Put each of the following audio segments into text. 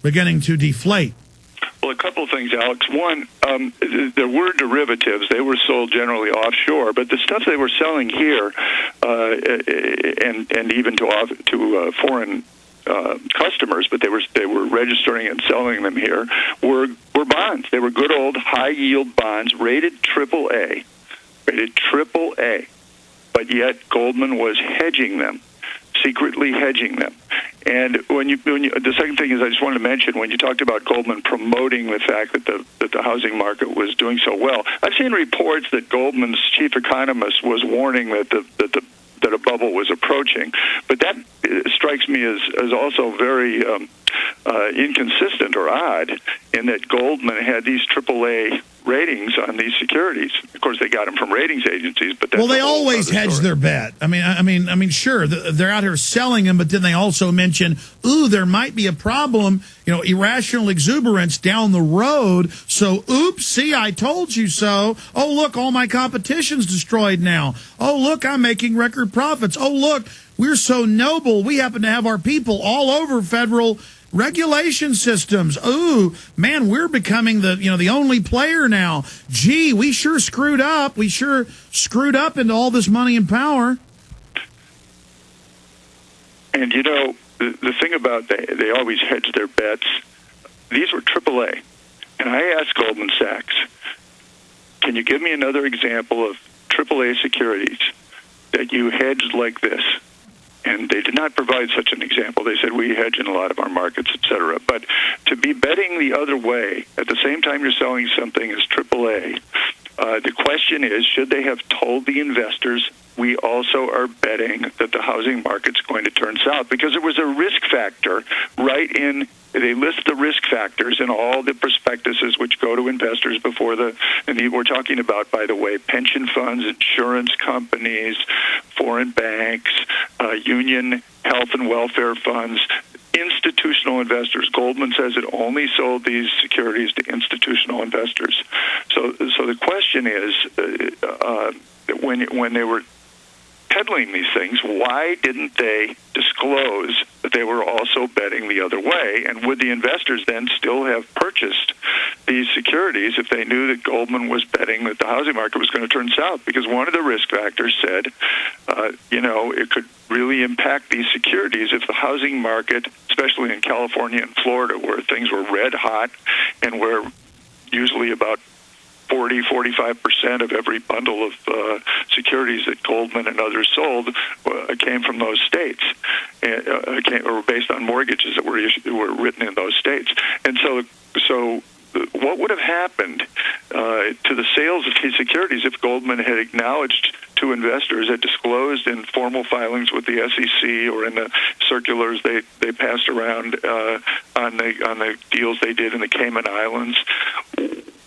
beginning to deflate? Well, a couple of things, Alex. One, there were derivatives. They were sold generally offshore, but the stuff they were selling here, and even to foreign customers, but they were registering and selling them here, were bonds. They were good old high yield bonds, rated AAA, but yet Goldman was hedging them. Secretly hedging them. And the second thing is, I just wanted to mention, when you talked about Goldman promoting the fact that the housing market was doing so well, I've seen reports that Goldman's chief economist was warning that a bubble was approaching, but that strikes me as also very inconsistent or odd, in that Goldman had these AAA ratings on these securities. Of course, they got them from ratings agencies, but that's they always hedge their bet. I mean, sure, they're out here selling them, but then they also mention, there might be a problem, irrational exuberance down the road. So, oops, see, I told you so. Oh, look, all my competition's destroyed now. Oh, look, I'm making record profits. Oh, look, we're so noble. We happen to have our people all over federal regulation systems. Ooh, man, we're becoming the only player now. Gee, we sure screwed up. We sure screwed up into all this money and power. And the thing about they always hedge their bets. These were AAA, and I asked Goldman Sachs, can you give me another example of AAA securities that you hedged like this? And they did not provide such an example. They said, we hedge in a lot of our markets, et cetera. But to be betting the other way at the same time you're selling something as AAA, the question is, should they have told the investors, we also are betting that the housing market's going to turn south? Because there was a risk factor they list the risk factors in all the prospectuses which go to investors before and we're talking about, by the way, pension funds, insurance companies, foreign banks, union health and welfare funds, institutional investors. Goldman says it only sold these securities to institutional investors. So the question is, when they were peddling these things, why didn't they disclose that they were also betting the other way? And would the investors then still have purchased these securities if they knew that Goldman was betting that the housing market was going to turn south? Because one of the risk factors said, it could really impact these securities if the housing market, especially in California and Florida, where things were red hot and where usually about 45% of every bundle of securities that Goldman and others sold came from those states, or were based on mortgages that were written in those states. And so what would have happened to the sales of these securities if Goldman had acknowledged to investors, had disclosed in formal filings with the SEC or in the circulars they passed around on the deals they did in the Cayman Islands?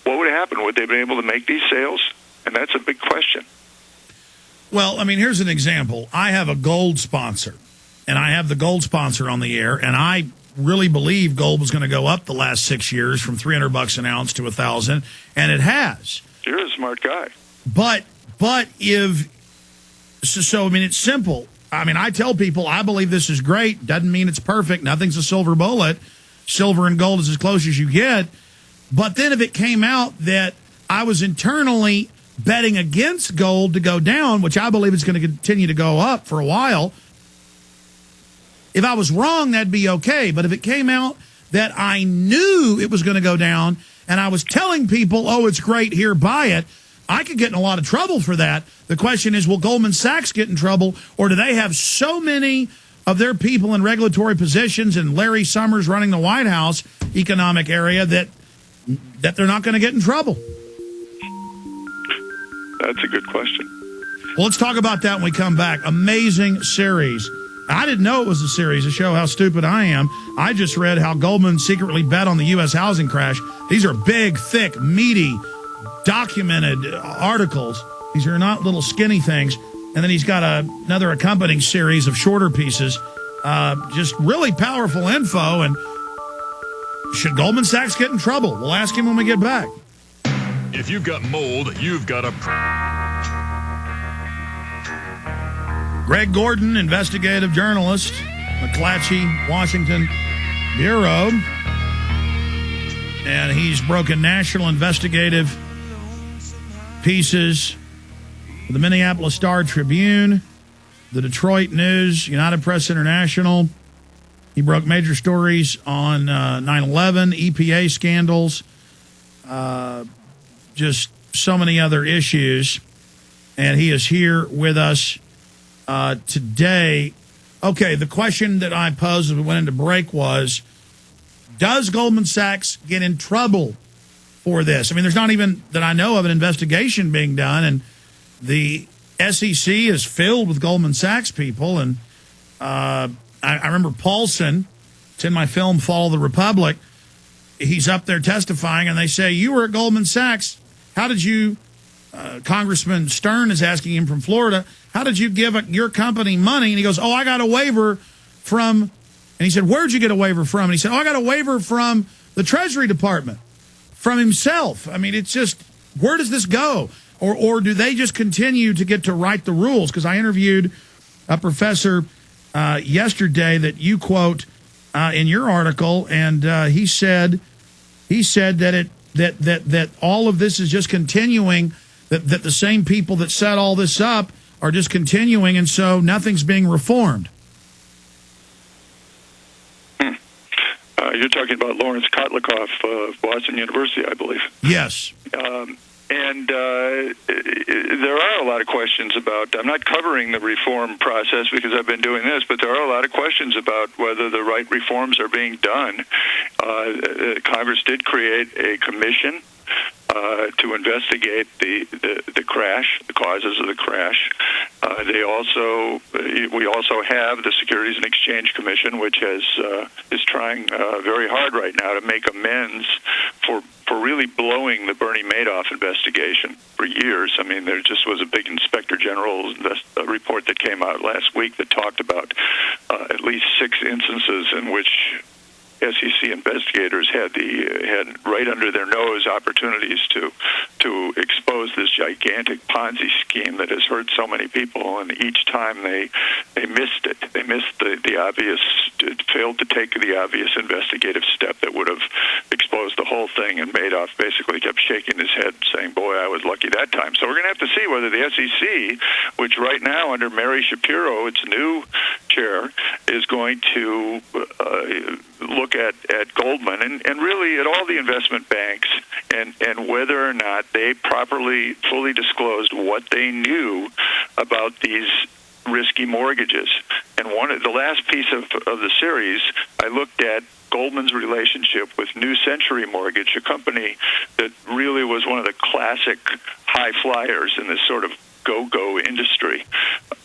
What would happen? Would they have been able to make these sales? And that's a big question. Well, I mean, here's an example. I have a gold sponsor, and I have the gold sponsor on the air, and I really believe gold was going to go up the last 6 years from $300 an ounce to $1,000, and it has. You're a smart guy. But if so, I mean, it's simple. I mean, I tell people I believe this is great. Doesn't mean it's perfect. Nothing's a silver bullet. Silver and gold is as close as you get. But then if it came out that I was internally betting against gold to go down, which I believe is going to continue to go up for a while, if I was wrong, that'd be okay. But if it came out that I knew it was going to go down and I was telling people, oh, it's great, here, buy it, I could get in a lot of trouble for that. The question is, will Goldman Sachs get in trouble, or do they have so many of their people in regulatory positions and Larry Summers running the White House economic area that they're not going to get in trouble? That's a good question. Well, let's talk about that when we come back. Amazing series. I didn't know it was a series to show how stupid I am. I just read how Goldman secretly bet on the U.S. housing crash. These are big, thick, meaty, documented articles. These are not little skinny things. And then he's got another accompanying series of shorter pieces. Just really powerful info. And should Goldman Sachs get in trouble? We'll ask him when we get back. If you've got mold, you've got a... Greg Gordon, investigative journalist, McClatchy, Washington Bureau. and he's broken national investigative pieces for the Minneapolis Star-Tribune, the Detroit News, United Press International. He broke major stories on 9/11, EPA scandals, just so many other issues. And he is here with us today. Okay, the question that I posed as we went into break was, does Goldman Sachs get in trouble for this? I mean, there's not even, that I know of, an investigation being done, and the SEC is filled with Goldman Sachs people. And I remember Paulson, it's in my film Fall of the Republic, he's up there testifying, and they say, you were at Goldman Sachs. How did you, Congressman Stern is asking him from Florida, how did you give your company money? And he goes, I got a waiver from, and he said, where'd you get a waiver from? And he said, I got a waiver from the Treasury Department, from himself. I mean, it's just, where does this go? Or do they just continue to get to write the rules? Because I interviewed a professor yesterday that you quote in your article, and he said that all of this is just continuing, that the same people that set all this up are just continuing, and so nothing's being reformed. You're talking about Lawrence Kotlikoff of Boston University, I believe. Yes. And there are a lot of questions about, I'm not covering the reform process because I've been doing this, but there are a lot of questions about whether the right reforms are being done. Congress did create a commission to investigate the crash, the causes of the crash. We also have the Securities and Exchange Commission, which is trying very hard right now to make amends for really blowing the Bernie Madoff investigation for years. I mean, there just was a big Inspector General's report that came out last week that talked about at least 6 instances in which SEC investigators had right under their nose opportunities to expose this gigantic Ponzi scheme that has hurt so many people, and each time they missed it. They missed the obvious, failed to take the obvious investigative step that would have exposed the whole thing, and Madoff basically kept shaking his head saying, boy, I was lucky that time. So we're going to have to see whether the SEC, which right now under Mary Shapiro, its new chair, is going to look at Goldman and really at all the investment banks and whether or not they properly, fully disclosed what they knew about these risky mortgages. And the last piece of the series, I looked at Goldman's relationship with New Century Mortgage, a company that really was one of the classic high flyers in this sort of go-go industry.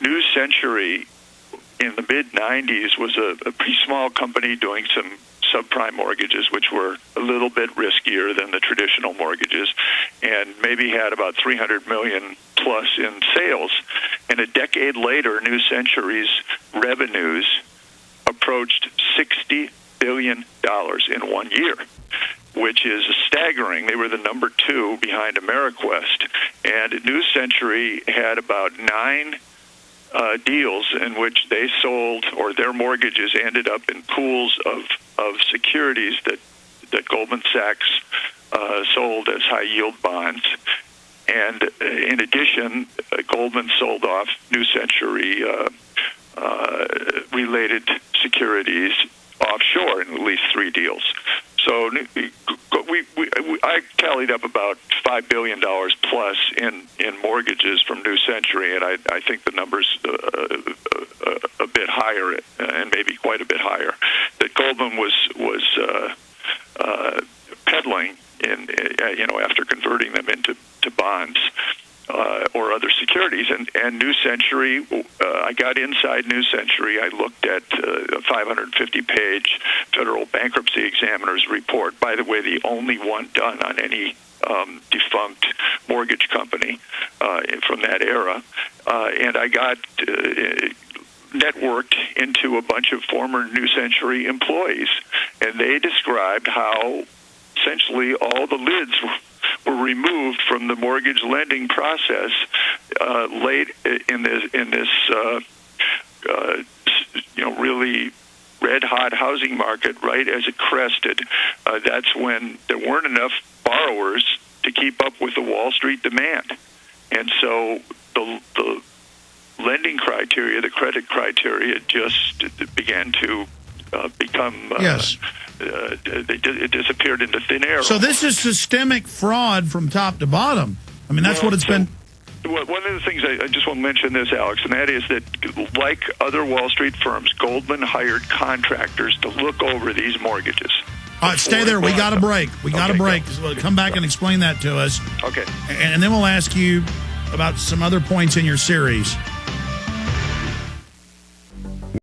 New Century in the mid-'90s was a pretty small company doing some subprime mortgages, which were a little bit riskier than the traditional mortgages, and maybe had about $300 million plus in sales. And a decade later, New Century's revenues approached $60 billion in 1 year, which is staggering. They were the number 2 behind AmeriQuest, and New Century had about 9 deals in which they sold, or their mortgages ended up in pools of securities that Goldman Sachs sold as high-yield bonds. And in addition, Goldman sold off New Century related securities offshore in at least 3 deals. So I tallied up about $5 billion plus in mortgages from New Century, and I think the number's a bit higher, and maybe quite a bit higher, that Goldman was peddling after converting them into bonds or other securities. And New Century, I got inside New Century. I looked at a 550-page federal bankruptcy examiner's report, by the way, the only one done on any defunct mortgage company from that era. And I got networked into a bunch of former New Century employees, and they described how essentially all the lids were removed from the mortgage lending process late in this really red-hot housing market, right as it crested, that's when there weren't enough borrowers to keep up with the Wall Street demand. And so the lending criteria, the credit criteria, just began to become yes. It disappeared into thin air. So this is systemic fraud from top to bottom. I mean, that's what it's been. One of the things I just want to mention this, Alex, and that is that, like other Wall Street firms, Goldman hired contractors to look over these mortgages. All right, stay there. We got a break. We got a break. Go. Come back and explain that to us. Okay. And then we'll ask you about some other points in your series.